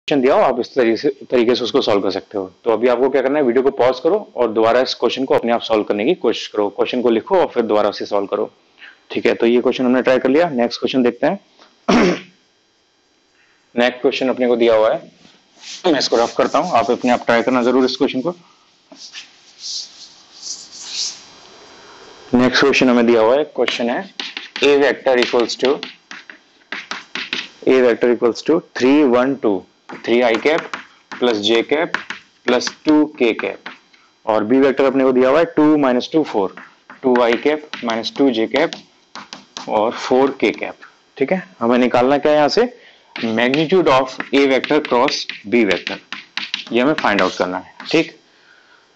Question दिया हो आप इस तरीके से उसको सॉल्व कर सकते हो। तो अभी आपको क्या करना है, वीडियो को पॉज करो और दोबारा इस क्वेश्चन को अपने आप सॉल्व करने की कोशिश करो। क्वेश्चन को लिखो और फिर दोबारा से सॉल्व करो। ठीक है, तो ये क्वेश्चन हमने ट्राई कर लिया। नेक्स्ट क्वेश्चन देखते हैं। नेक्स्ट क्वेश्चन अपने को दिया हुआ है, मैं इसको रफ करता हूं, आप अपने आप ट्राई करना जरूर इस क्वेश्चन को। नेक्स्ट क्वेश्चन हमें दिया हुआ है, क्वेश्चन है A vector equals to 3 1 2 3 i cap plus j cap plus 2 k cap, और बी वेक्टर अपने को दिया हुआ है 2 -2 4 2 आई कैप माइनस 2 जे कैप और 4 के कैप। ठीक है, हमें निकालना क्या है यहां से, magnitude of A vector cross B vector, ये हमें फाइंड आउट करना है। ठीक,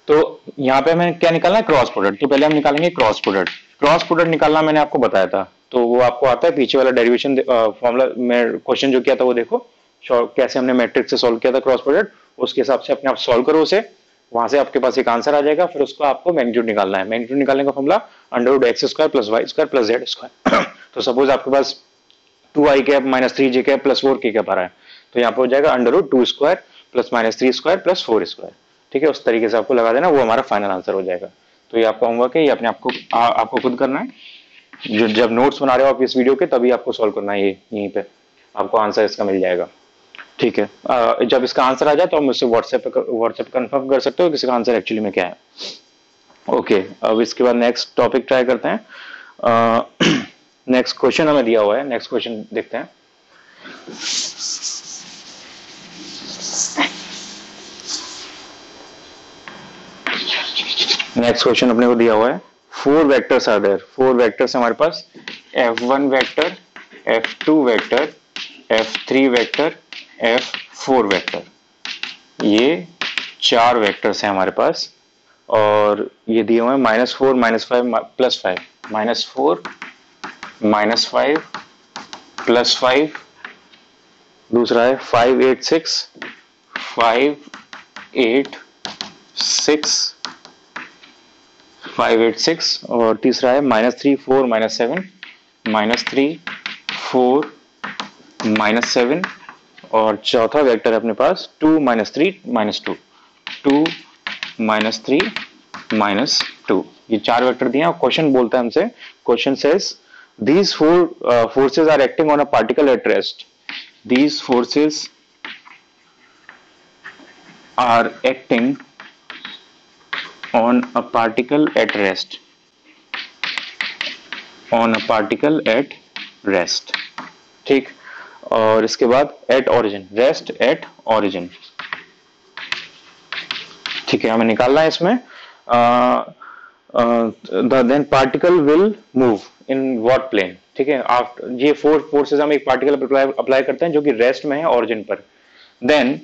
तो यहाँ पे हमें क्या निकालना है, क्रॉस प्रोडक्ट। तो पहले हम निकालेंगे क्रॉस प्रोडक्ट। क्रॉस प्रोडक्ट निकालना मैंने आपको बताया था, तो वो आपको आता है, पीछे वाला डेरिवेशन फॉर्मूला में क्वेश्चन जो किया था वो देखो, कैसे हमने मैट्रिक्स से सॉल्व किया था क्रॉस प्रोडक्ट, उसके हिसाब से अपने आप सॉल्व करो उसे, वहां से आपके पास एक आंसर आ जाएगा। फिर उसको आपको मैग्नीट्यूड निकालना है। मैग्नीट्यूड निकालने का फॉर्मूला √x² + y² + z²। तो सपोज आपके पास 2 आई कैप माइनस 3 जे कैप प्लस 4 के कैप आ रहा है, तो यहाँ पे हो जाएगा √2² + -3² + 4²। ठीक है, उस तरीके से आपको लगा देना, वो हमारा फाइनल आंसर हो जाएगा। तो ये आपका होमवर्क है, ये अपने आपको खुद करना है। जो जब नोट्स बना रहे हो आप इस वीडियो के, तभी आपको सॉल्व करना है, ये यहीं पे आपको आंसर इसका मिल जाएगा। ठीक है, जब इसका आंसर आ जाए तो हम मुझसे व्हाट्सएप पे कंफर्म कर सकते हो कि इसका आंसर एक्चुअली में क्या है। ओके, अब इसके बाद नेक्स्ट टॉपिक ट्राई करते हैं। नेक्स्ट क्वेश्चन हमें दिया हुआ है, नेक्स्ट क्वेश्चन देखते हैं। नेक्स्ट क्वेश्चन अपने को दिया हुआ है, 4 वेक्टर्स आर देयर। 4 वेक्टर्स हमारे पास, f1 vector, f2 vector, f3 vector, f4 vector. ये 4 वेक्टर्स हैं हमारे पास, और ये दिए हुए हैं -4 -5 +5, -4 -5 +5, दूसरा है 5 8 6 5 8 6 5 8 6, और तीसरा है -3 4 -7 -3 4 -7, और चौथा वेक्टर है अपने पास 2 -3 -2 2 -3 -2। ये 4 वेक्टर दिए हैं, और क्वेश्चन बोलता है हमसे, question says these four forces are acting on a particle at rest. These forces are acting on a particle at rest. On a particle at rest. ठीक, और इसके बाद at origin, rest at origin। ठीक है, हमें निकालना है इसमें then particle will move in what plane। ठीक है, आफ्टर ये 4 फोर्सेस हम एक पार्टिकल पर अप्लाई करते हैं जो कि रेस्ट में है ऑरिजिन पर, then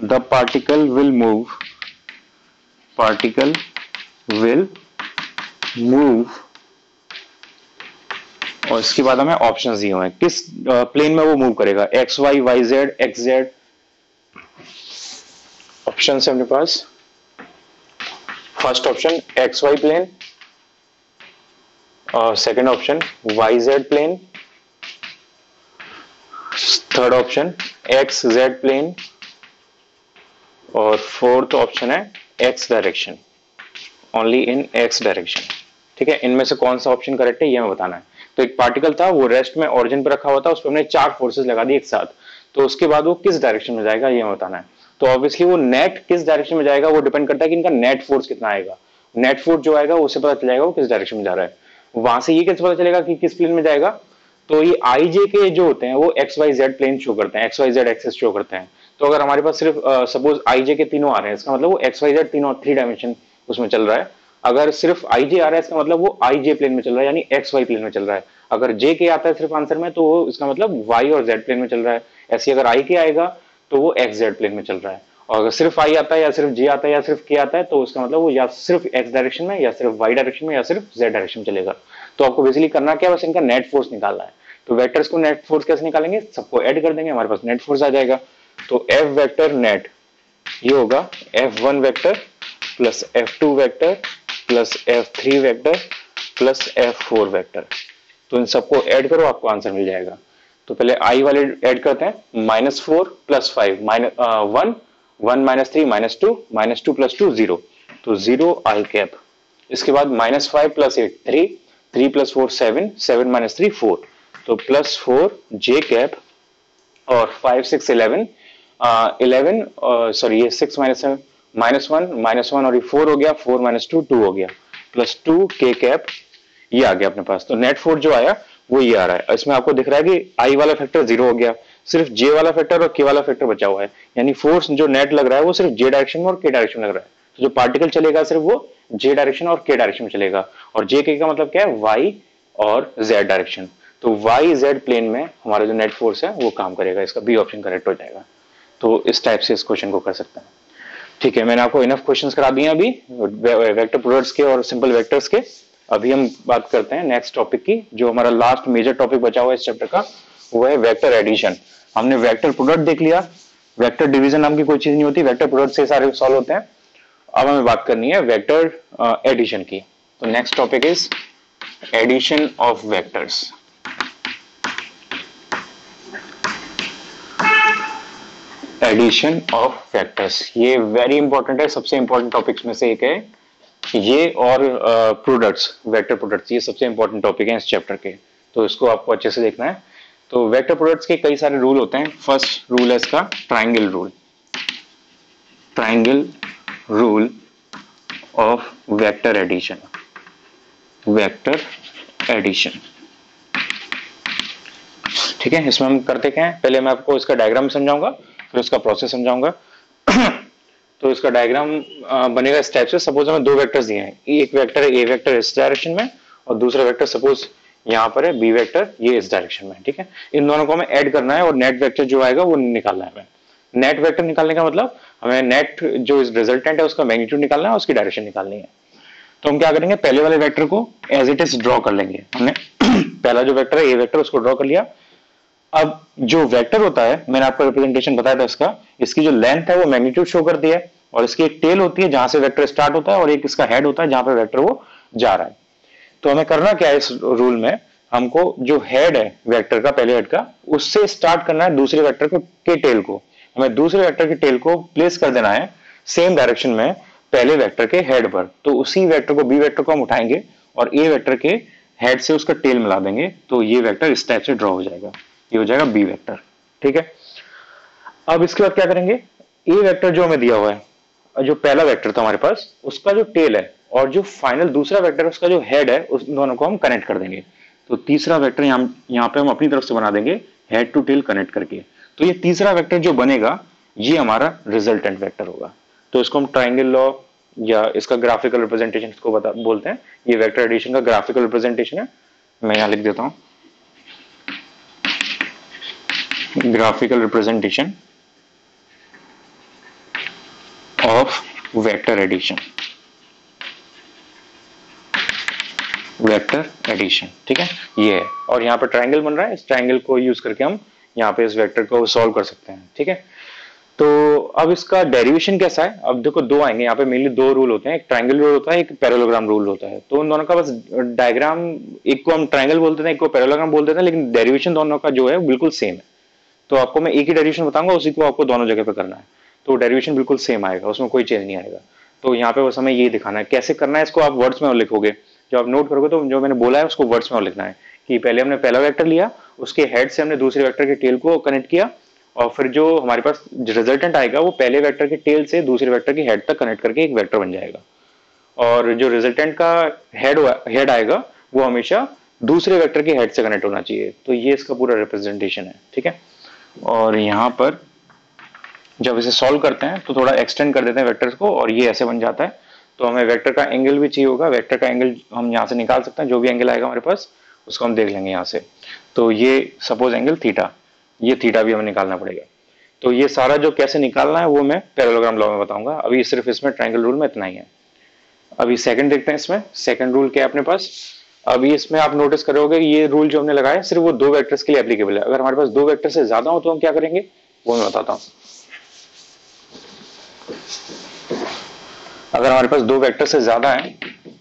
the particle will move, और इसके बाद हमें ऑप्शंस दिए हुए हैं किस प्लेन में वो मूव करेगा, X Y Y Z X Z. Option है अपने पास, first option X Y plane, second option Y Z plane, third option X Z plane, और फोर्थ ऑप्शन है X direction, only in X direction. ठीक है, इनमें से कौन सा ऑप्शन करेक्ट है ये हमें बताना है। तो एक पार्टिकल था, वो रेस्ट में ऑरिजिन पर रखा हुआ था, उस पर हमने 4 फोर्सेस लगा दी एक साथ, तो उसके बाद वो किस डायरेक्शन में जाएगा ये हमें बताना है। तो ऑब्वियसली वो नेट किस डायरेक्शन में जाएगा वो डिपेंड करता है कि इनका नेट फोर्स कितना आएगा। नेट फोर्स जो आएगा उससे पता चलेगा वो किस डायरेक्शन में जा रहा है। वहां से ये कैसे पता चलेगा कि किस प्लेन में जाएगा, तो ये आई जे के जो होते हैं वो X Y Z plane show करते हैं, X Y Z axes show करते हैं। तो अगर हमारे पास सिर्फ सपोज आई जे के तीनों आ रहे हैं, इसका मतलब वो एक्स वाई जेड तीनों 3 डायमेंशन उसमें चल रहा है। अगर सिर्फ आई जे आ रहा है, इसका मतलब वो आई जे प्लेन में चल रहा है, यानी एक्स वाई प्लेन में चल रहा है। अगर जे के आता है सिर्फ आंसर में, तो वो इसका मतलब वाई और जेड प्लेन में चल रहा है। ऐसे अगर आई के आएगा तो वो एक्स जेड प्लेन में चल रहा है। और अगर सिर्फ आई आता है या सिर्फ जे आता है या सिर्फ के आता है, तो उसका मतलब वो या सिर्फ एक्स डायरेक्शन में या सिर्फ वाई डायरेक्शन में या सिर्फ जेड डायरेक्शन में चलेगा। तो आपको बेसिकली करना क्या है, बस इनका नेट फोर्स निकालना है। तो वेक्टर्स को नेट फोर्स कैसे निकालेंगे, सबको ऐड कर देंगे, हमारे पास नेट फोर्स आ जाएगा। तो एफ वेक्टर नेट ये होगा F1 vector plus F2 vector plus F3 vector plus F4 vector. तो इन सबको ऐड करो, आपको आंसर मिल जाएगा। तो पहले आई वाले ऐड करते हैं, -4 + 5 1 1 - 3 -2 -2 + 2 0, तो 0 आई कैप। इसके बाद -5 + 8 3 3 + 4 7 7 - 3 4, तो +4 जे कैप, और 5 6 11 11 सॉरी ये 6 -7 -1 और ये 4 हो गया, 4 - 2 2 हो गया, +2 के कैप, ये आ गया अपने पास। तो नेट फोर्स जो आया वो ये आ रहा है। इसमें आपको दिख रहा है कि आई वाला फैक्टर 0 हो गया, सिर्फ जे वाला फैक्टर और के वाला फैक्टर बचा हुआ है, यानी फोर्स जो नेट लग रहा है वो सिर्फ जे डायरेक्शन में और के डायरेक्शन में लग रहा है। तो जो पार्टिकल चलेगा सिर्फ वो जे डायरेक्शन और के डायरेक्शन में चलेगा, और जे के का मतलब क्या है, वाई और जेड डायरेक्शन। तो वाई जेड प्लेन में हमारा जो नेट फोर्स है वो काम करेगा, इसका बी ऑप्शन करेक्ट हो जाएगा। तो इस टाइप से इस क्वेश्चन को कर सकते हैं। ठीक है, मैंने आपको इनफ क्वेश्चंस करा दिए अभी वेक्टर प्रोडक्ट्स के और सिंपल वेक्टर्स के। अभी हम बात करते हैं नेक्स्ट टॉपिक की, जो हमारा लास्ट मेजर टॉपिक बचा हुआ है इस चैप्टर का, वो है वेक्टर एडिशन। हमने वेक्टर प्रोडक्ट देख लिया, वेक्टर डिवीजन नाम की कोई चीज नहीं होती, वेक्टर प्रोडक्ट से सारे सॉल्व होते हैं। अब हमें बात करनी है वेक्टर एडिशन की। तो next topic is addition of vectors. Addition of vectors, ये वेरी इंपॉर्टेंट है, सबसे इंपॉर्टेंट टॉपिक्स में से एक है ये, और प्रोडक्ट्स, वेक्टर प्रोडक्ट्स, ये सबसे इंपॉर्टेंट टॉपिक है इस चैप्टर के, तो इसको आपको अच्छे से देखना है। तो वेक्टर प्रोडक्ट्स के कई सारे रूल होते हैं। फर्स्ट रूल है इसका triangle rule, triangle rule of vector addition, vector addition. ठीक है, इसमें हम करते क्या है, पहले मैं आपको इसका डायग्राम समझाऊंगा, फिर उसका प्रोसेस समझाऊंगा। तो इसका डायग्राम बनेगा इस टाइप से। सपोज हमें दो वेक्टर्स दिए हैं, एक वेक्टर है ए वेक्टर इस डायरेक्शन में, और दूसरा वेक्टर सपोज यहाँ पर है बी वेक्टर, ये इस डायरेक्शन में। ठीक है, इन दोनों को हमें ऐड करना है और नेट वेक्टर जो आएगा वो निकालना है हमें। नेट वेक्टर निकालने का मतलब हमें नेट जो रिजल्टेंट है उसका मैग्नीट्यूड निकालना है, उसकी डायरेक्शन निकालनी है। तो हम क्या करेंगे, पहले वाले वेक्टर को एज इट इज ड्रॉ कर लेंगे। हमने पहला जो वेक्टर है ए वेक्टर, उसको ड्रॉ कर लिया। अब जो वेक्टर होता है, मैंने आपको रिप्रेजेंटेशन बताया था इसका, इसकी जो लेंथ है वो मैग्नीट्यूड शो करती है, और इसकी एक टेल होती है जहां से वेक्टर स्टार्ट होता है, और एक इसका हेड होता है जहां पे वेक्टर वो जा रहा है। तो हमें करना क्या है इस रूल में, हमको जो हेड है वेक्टर का, पहले हेड का, उससे स्टार्ट करना है दूसरे वेक्टर के टेल को। हमें दूसरे वेक्टर के टेल को प्लेस कर देना है सेम डायरेक्शन में पहले वेक्टर के हेड पर। तो उसी वेक्टर को, बी वेक्टर को हम उठाएंगे और ए वेक्टर के हेड से उसका टेल मिला देंगे, तो ये वेक्टर इस टाइप से ड्रॉ हो जाएगा, ये हो जाएगा बी वेक्टर। ठीक है, अब इसके बाद क्या करेंगे, ए वेक्टर जो हमें दिया हुआ है, जो पहला वेक्टर था हमारे पास, उसका जो टेल है और जो फाइनल दूसरा वेक्टर है उसका जो हेड है, उस दोनों को हम कनेक्ट कर देंगे। तो तीसरा वेक्टर यहाँ पे हम अपनी तरफ से बना देंगे हेड टू टेल कनेक्ट करके। तो ये तीसरा वेक्टर जो बनेगा ये हमारा रिजल्टेंट वेक्टर होगा। तो इसको हम ट्राइंगल लॉ या इसका ग्राफिकल रिप्रेजेंटेशन इसको बोलते हैं। ये वेक्टर एडिशन का ग्राफिकल रिप्रेजेंटेशन है, मैं यहां लिख देता हूं, graphical representation of vector addition, vector addition. ठीक है, ये है, और यहाँ पे ट्राइंगल बन रहा है, इस ट्राइंगल को यूज करके हम यहाँ पे इस वेक्टर को सॉल्व कर सकते हैं। ठीक है, तो अब इसका डेरिवेशन कैसा है, अब देखो दो आएंगे यहाँ पे, मेनली दो रूल होते हैं, एक ट्राइंगल रूल होता है, एक पैरेललोग्राम रूल होता है। तो उन दोनों का बस डायग्राम, एक को हम ट्राइंगल बोलते थे, एक को पैरेललोग्राम बोलते थे, लेकिन डेरिवेशन दोनों का जो है बिल्कुल सेम है। तो आपको मैं एक ही डेरिवेशन बताऊंगा, उसी को आपको दोनों जगह पे करना है, तो डेरिवेशन बिल्कुल सेम आएगा, उसमें कोई चेंज नहीं आएगा। तो यहाँ पे बस हमें ये दिखाना है कैसे करना है इसको, आप वर्ड्स में लिखोगे, जब आप नोट करोगे तो जो मैंने बोला है उसको वर्ड्स में लिखना है, कि पहले हमने पहला वेक्टर लिया, उसके हेड से हमने दूसरे वेक्टर के टेल को कनेक्ट किया, और फिर जो हमारे पास रिजल्टेंट आएगा वो पहले वेक्टर के टेल से दूसरे वेक्टर के हेड तक कनेक्ट करके एक वेक्टर बन जाएगा। और जो रिजल्टेंट का हेड आएगा वो हमेशा दूसरे वेक्टर के हेड से कनेक्ट होना चाहिए। तो ये इसका पूरा रिप्रेजेंटेशन है। ठीक है, और यहाँ पर जब इसे सॉल्व करते हैं तो थोड़ा एक्सटेंड कर देते हैं वेक्टर्स को, और ये ऐसे बन जाता है। तो हमें वेक्टर का एंगल भी चाहिए होगा, वेक्टर का एंगल हम यहाँ से निकाल सकते हैं, जो भी एंगल आएगा हमारे पास उसको हम देख लेंगे यहाँ से। तो ये सपोज एंगल थीटा, ये थीटा भी हमें निकालना पड़ेगा। तो ये सारा जो कैसे निकालना है वो मैं पैरेललोग्राम लॉ में बताऊंगा, अभी सिर्फ इसमें ट्राइंगल रूल में इतना ही है। अभी सेकंड देखते हैं, इसमें सेकंड रूल क्या है अपने पास। अभी इसमें आप नोटिस करोगे ये रूल जो हमने लगाया सिर्फ वो दो वेक्टर्स के लिए एप्लीकेबल है। अगर हमारे पास दो वेक्टर से ज्यादा हो तो हम क्या करेंगे वो मैं बताता हूं। अगर हमारे पास दो वेक्टर से ज्यादा है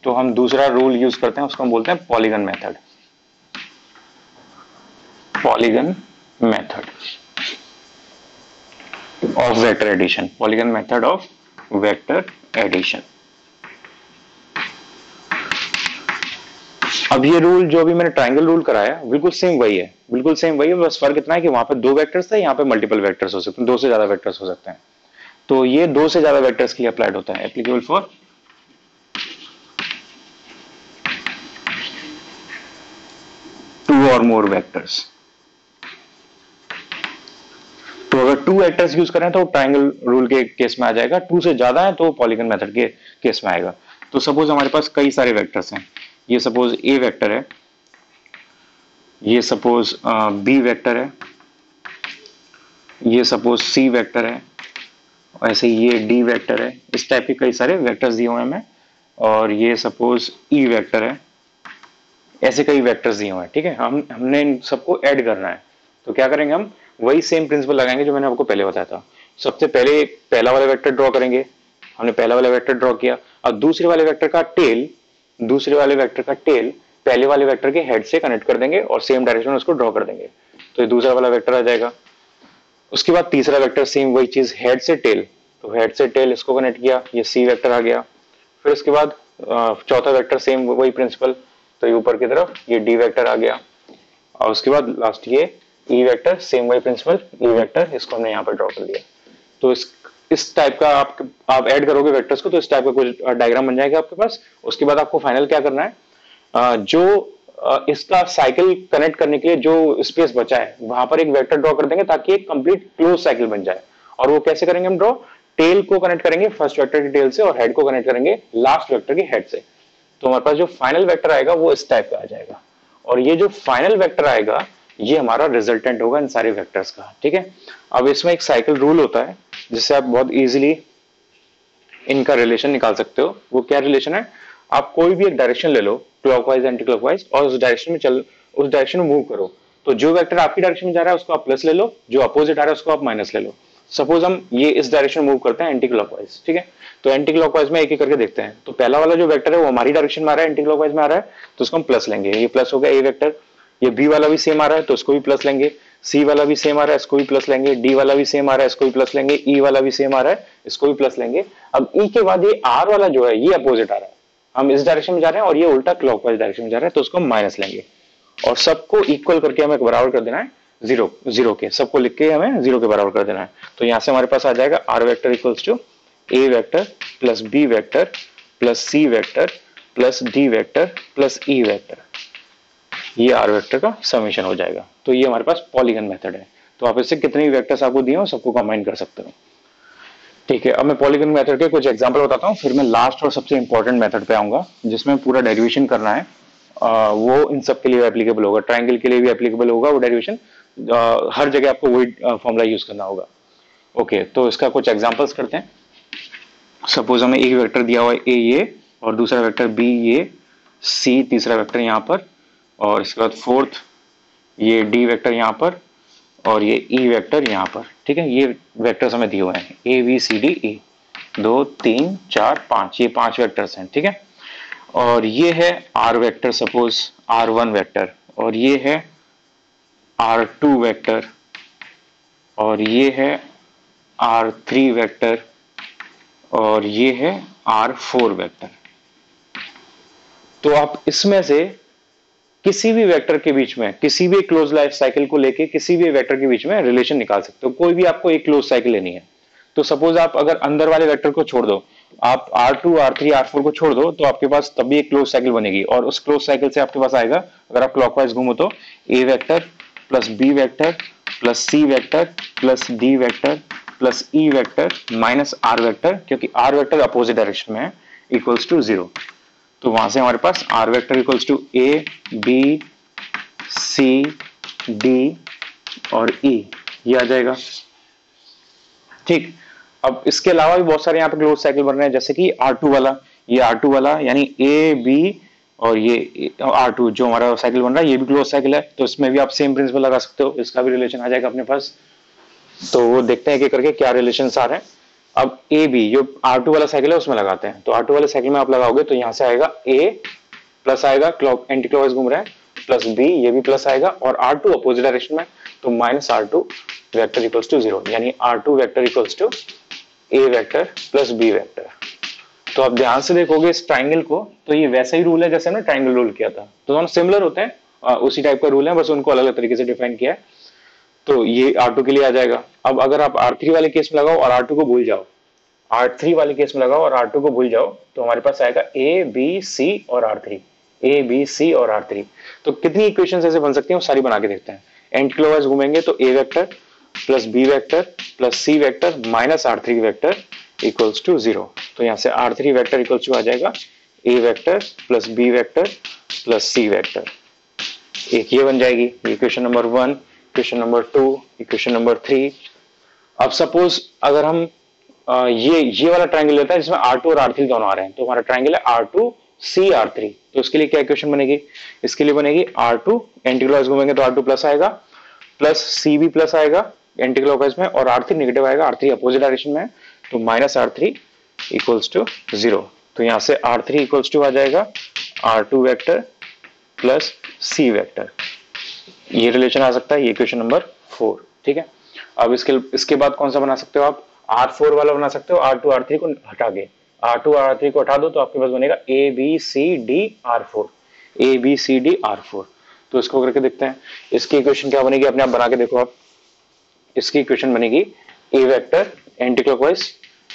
तो हम दूसरा रूल यूज करते हैं, उसको हम बोलते हैं polygon method, polygon method of vector addition, polygon method of vector addition. अब ये रूल जो भी मैंने ट्रायंगल रूल कराया बिल्कुल सेम वही है, बिल्कुल सेम वही है, बस फर्क इतना है कि वहां पे 2 वेक्टर्स थे, यहाँ पे मल्टीपल वेक्टर्स हो सकते हैं, 2 से ज्यादा वेक्टर्स हो सकते हैं। तो ये 2 से ज्यादा वेक्टर्स के लिए अप्लाइड होता है, एप्लीकेबल फॉर 2 और मोर वेक्टर्स। तो अगर 2 वेक्टर्स यूज करें तो ट्रायंगल रूल के केस में आ जाएगा, 2 से ज्यादा है तो पॉलीगन मेथड के केस में आएगा। तो सपोज हमारे पास कई सारे वेक्टर्स हैं, ये सपोज ए वेक्टर है, ये सपोज बी वेक्टर है, ये सपोज सी वेक्टर है, ऐसे ये डी वेक्टर है, इस टाइप के कई सारे वेक्टर्स दिए हुए हैं हमें, और ये सपोज ई वेक्टर है, ऐसे कई वेक्टर्स दिए हुए हैं। ठीक है, हमने इन सबको ऐड करना है, तो क्या करेंगे हम वही सेम प्रिंसिपल लगाएंगे जो मैंने आपको पहले बताया था। सबसे पहले पहला वाला वेक्टर ड्रॉ करेंगे, हमने पहला वाला वेक्टर ड्रॉ किया, अब दूसरे वाले वेक्टर का टेल पहले वाले वेक्टर के हेड से कनेक्ट कर देंगे और सेम डायरेक्शन में उसको ड्रॉ कर देंगे, तो ये दूसरा वाला वेक्टर आ जाएगा। उसके बाद तीसरा वेक्टर सेम वही चीज, हेड से टेल, तो हेड से टेल इसको कनेक्ट किया, ये सी वेक्टर आ गया। फिर उसके बाद चौथा वेक्टर सेम वही प्रिंसिपल, तो ये ऊपर की तरफ ये डी वेक्टर आ गया, और उसके बाद लास्ट ये ई वेक्टर, सेम वही प्रिंसिपल ई वेक्टर, इसको हमने यहाँ पर ड्रॉ कर दिया। तो इस टाइप का आप ऐड करोगे वेक्टर्स को तो इस टाइप का कुछ डायग्राम बन जाएगा आपके पास। उसके बाद आपको फाइनल क्या करना है, जो इसका साइकिल कनेक्ट करने के लिए जो स्पेस बचा है वहां पर एक वेक्टर ड्रॉ कर देंगे ताकि एक कंप्लीट क्लोज साइकिल बन जाए। और वो कैसे करेंगे हम ड्रॉ, टेल को कनेक्ट करेंगे फर्स्ट वेक्टर की टेल से और हेड को कनेक्ट करेंगे लास्ट वेक्टर के हेड से। तो हमारे पास जो फाइनल वेक्टर आएगा वो इस टाइप का आ जाएगा, और ये जो फाइनल वेक्टर आएगा ये हमारा रिजल्टेंट होगा इन सारे वेक्टर्स का। ठीक है, अब इसमें एक साइकिल रूल होता है जिससे आप बहुत इजीली इनका रिलेशन निकाल सकते हो। वो क्या रिलेशन है, आप कोई भी एक डायरेक्शन ले लो, क्लॉकवाइज एंटी क्लॉकवाइज, और उस डायरेक्शन में मूव करो, तो जो वेक्टर आपकी डायरेक्शन में जा रहा है उसको आप प्लस ले लो, जो अपोजिट आ रहा है उसको आप माइनस ले लो। सपोज हम ये इस डायरेक्शन में मूव करते हैं एंटी क्लॉकवाइज, ठीक है, तो एंटी क्लॉकवाइज में एक एक करके देखते हैं। तो पहला वाला जो वेक्टर है वो हमारी डायरेक्शन में आ रहा है, एंटी क्लॉकवाइज में आ रहा है, तो उसको हम प्लस लेंगे, ये प्लस हो गया ए वेक्टर। ये बी वाला भी सेम आ रहा है तो इसको भी प्लस लेंगे, सी वाला भी सेम आ रहा है इसको भी प्लस लेंगे, डी वाला भी सेम आ रहा है इसको भी प्लस लेंगे, ई वाला भी सेम आ रहा है इसको भी प्लस लेंगे। अब ई के बाद ये आर वाला जो है ये अपोजिट आ रहा है, हम इस डायरेक्शन में जा रहे हैं और ये उल्टा क्लॉकवाइज डायरेक्शन में जा रहा है, तो उसको माइनस लेंगे और सबको इक्वल करके हमें बराबर कर देना है जीरो के, सबको लिख के हमें 0 के बराबर कर देना है। तो यहां से हमारे पास आ जाएगा R vector equals to A vector plus B vector plus C vector plus D vector plus E vector, ये आर वेक्टर का समेशन हो जाएगा। तो ये हमारे पास पॉलीगन मेथड है। तो आप इससे कितने भी वेक्टर्स आपको दिए हो सबको कंबाइन कर सकते हो। ठीक है, अब मैं पॉलीगन मेथड के कुछ एग्जांपल बताता हूँ, फिर मैं लास्ट और सबसे इंपॉर्टेंट मेथड पे आऊंगा जिसमें पूरा डेरिवेशन करना है। वो इन सब के लिए एप्लीकेबल होगा, ट्राइंगल के लिए भी एप्लीकेबल होगा वो डेरिवेशन, हर जगह आपको वही फॉर्मूला यूज करना होगा। ओके, तो इसका कुछ एग्जांपल्स करते हैं। सपोज हमें एक वेक्टर दिया हुआ है ए ये, और दूसरा वेक्टर बी ये, सी तीसरा वेक्टर यहाँ पर, और इसके बाद फोर्थ ये डी वेक्टर यहाँ पर, और ये ई वेक्टर यहाँ पर। ठीक है, ये वेक्टर्स हमें दिए हुए हैं ए बी सी डी ई, 2 3 4 5, ये 5 वेक्टर्स हैं। ठीक है, और ये है are vector, suppose R1 vector, और ये है R2 वेक्टर, और ये है R3 वेक्टर, और ये है R4 वेक्टर। तो आप इसमें से किसी भी वेक्टर के बीच में, किसी भी क्लोज लाइफ साइकिल को लेके किसी भी वेक्टर के बीच में रिलेशन निकाल सकते हो। कोई भी आपको एक क्लोज साइकिल लेनी है, तो सपोज आप अगर अंदर वाले वेक्टर को छोड़ दो, आप R2 R3 R4 को छोड़ दो, तो आपके पास तभी एक क्लोज साइकिल बनेगी, और उस क्लोज साइकिल से आपके पास आएगा, अगर आप क्लॉकवाइज घूमो तो A vector plus B vector plus C vector plus D vector plus E vector minus R vector, क्योंकि आर वेक्टर अपोजिट डायरेक्शन में है, इक्वल्स टू 0। तो वहां से हमारे पास R vector equals to A B C D और E, ये आ जाएगा। ठीक, अब इसके अलावा भी बहुत सारे यहाँ पे क्लोज साइकिल बन रहे हैं, जैसे कि R2 वाला, ये R2 वाला यानी ए बी और ये R2 जो हमारा साइकिल बन रहा है ये भी क्लोज साइकिल है, तो इसमें भी आप सेम प्रिंसिपल लगा सकते हो, इसका भी रिलेशन आ जाएगा अपने पास। तो वो देखते हैं कि करके क्या रिलेशन आ रहे हैं। अब ए बी जो R2 वाला साइकिल है उसमें लगाते हैं, तो R2 वाले साइकिल में आप लगाओगे तो यहाँ से आएगा ए प्लस आएगा, क्लॉक एंटी क्लॉकवाइज घूम रहा है, प्लस बी ये भी प्लस आएगा, और R2 अपोजिट डायरेक्शन में, तो तो minus R2 vector equals to 0, यानी R2 vector equals to A vector plus B vector. तो आप ध्यान से देखोगे इस ट्राइंगल को, तो ये वैसा ही रूल है जैसे हमने ट्राइंगल रूल किया था, तो दोनों सिमिलर होते हैं, उसी टाइप का रूल है, बस उनको अलग अलग तरीके से डिफाइन किया है। तो ये R2 के लिए आ जाएगा। अब अगर आप R3 वाले केस में लगाओ और R2 को भूल जाओ, R3 वाले केस में लगाओ और R2 को भूल जाओ, तो हमारे पास आएगा A B C और R3, A B C और R3। तो कितनी इक्वेशंस ऐसे बन सकती हैं वो सारी बना के देखते हैं। एंटी क्लॉकवाइज घूमेंगे तो A vector plus B vector plus C vector minus R3 vector equals to 0। तो यहाँ से R3 वेक्टर इक्वल्स टू आ जाएगा A vector plus B vector plus C vector. एक ये बन जाएगी equation number 1, equation number 2, equation number 3। अब suppose अगर हम ये वाला ट्रायंगल लेता है जिसमें R2 और R3 दोनों आ रहे हैं, तो हमारा ट्रायंगल है R2 C R3। तो इसके लिए क्या इक्वेशन बनेगी? इसके लिए बनेगी R2 एंटी क्लॉकवाइज घूमेंगे तो R2 प्लस आएगा, प्लस C भी प्लस आएगा एंटी क्लॉकवाइज में, और R3 नेगेटिव आएगा, R3 अपोजिट डायरेक्शन में है, तो माइनस R3 इक्वल्स टू 0। तो यहां से R3 इक्वल्स टू आ जाएगा R2 vector plus C vector. ये रिलेशन आ सकता है, ये इक्वेशन नंबर 4। ठीक है, अब इसके बाद कौन सा बना सकते हो आप? R4 वाला बना सकते हो, R2 R3 को हटा के, R2 R3 को हटा दो तो आपके पास बनेगा A B C D R4, A B C D R4। तो इसको करके देखते हैं, इसकी इक्वेशन क्या बनेगी, अपने आप बना के देखो आप। इसकी इक्वेशन बनेगी A vector anti clockwise,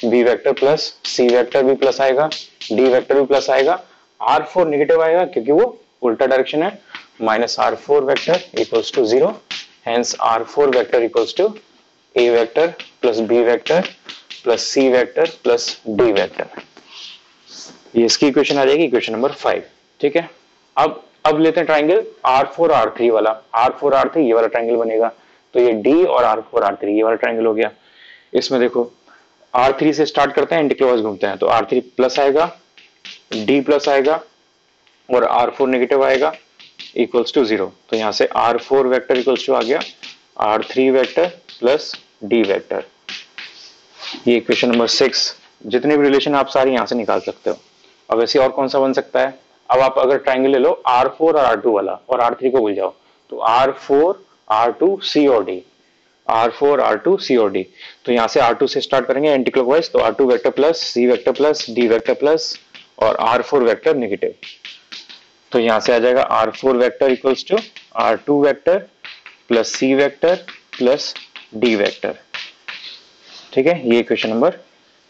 B vector plus C vector भी प्लस आएगा, D वेक्टर भी प्लस आएगा, R4 नेगेटिव आएगा क्योंकि वो उल्टा डायरेक्शन है, minus R4 vector equals to 0। Hence R4 vector equals to A vector plus B vector plus C vector plus D vector. ये इसकी इक्वेशन आ जाएगी, इक्वेशन नंबर 5। ठीक है, अब लेते हैं ट्राइंगल R4 R3 वाला। R4 R3 ये वाला ट्राइंगल बनेगा, तो ये D और R4 R3 ये वाला ट्राइंगल हो गया। इसमें देखो R3 से स्टार्ट करते हैं, एंटी क्लॉकवाइज घूमते हैं, तो R3 प्लस आएगा, D प्लस आएगा और R4 नेगेटिव आएगा इक्वल्स टू 0। तो यहां से R4 वेक्टर इक्वल्स टू आ गया R3 vector plus D vector. ये इक्वेशन नंबर 6। जितने भी रिलेशन आप सारे यहां से निकाल सकते हो। अब ऐसे और कौन सा बन सकता है? अब आप अगर ट्राइंगल ले लो R4 और R2 वाला और R3 को भूल जाओ, तो R4 R2 C और D, R4 R2 C और D। तो यहां से R2 से स्टार्ट करेंगे एंटी क्लॉकवाइज, तो R2 vector plus C vector plus D vector plus और R4 वेक्टर नेगेटिव। तो यहां से आ जाएगा R4 vector equals to R2 vector plus C vector plus D vector. ठीक है, ये इक्वेशन नंबर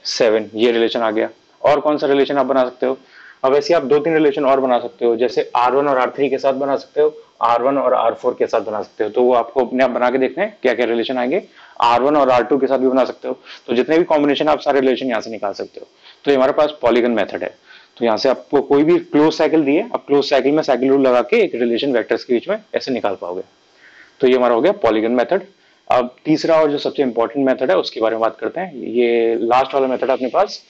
7, ये रिलेशन आ गया। और कौन सा रिलेशन आप बना सकते हो? अब ऐसे आप 2-3 रिलेशन और बना सकते हो, जैसे R1 और R3 के साथ बना सकते हो, R1 और R4 के साथ बना सकते हो। तो वो आपको अपने आप बना के देखना है क्या क्या रिलेशन आएंगे। R1 और R2 के साथ भी बना सकते हो। तो जितने भी कॉम्बिनेशन आप सारे रिलेशन यहाँ से निकाल सकते हो। तो ये हमारे पास पॉलीगन मेथड है। तो यहाँ से आपको कोई भी क्लोज साइकिल दिए, आप क्लोज साइकिल में साइकिल रूल लगा के एक रिलेशन वेक्टर्स के बीच में ऐसे निकाल पाओगे। तो ये हमारा हो गया पॉलीगन मेथड। अब तीसरा और जो सबसे इंपॉर्टेंट मेथड है उसके बारे में बात करते हैं। ये लास्ट वाला मेथड अपने पास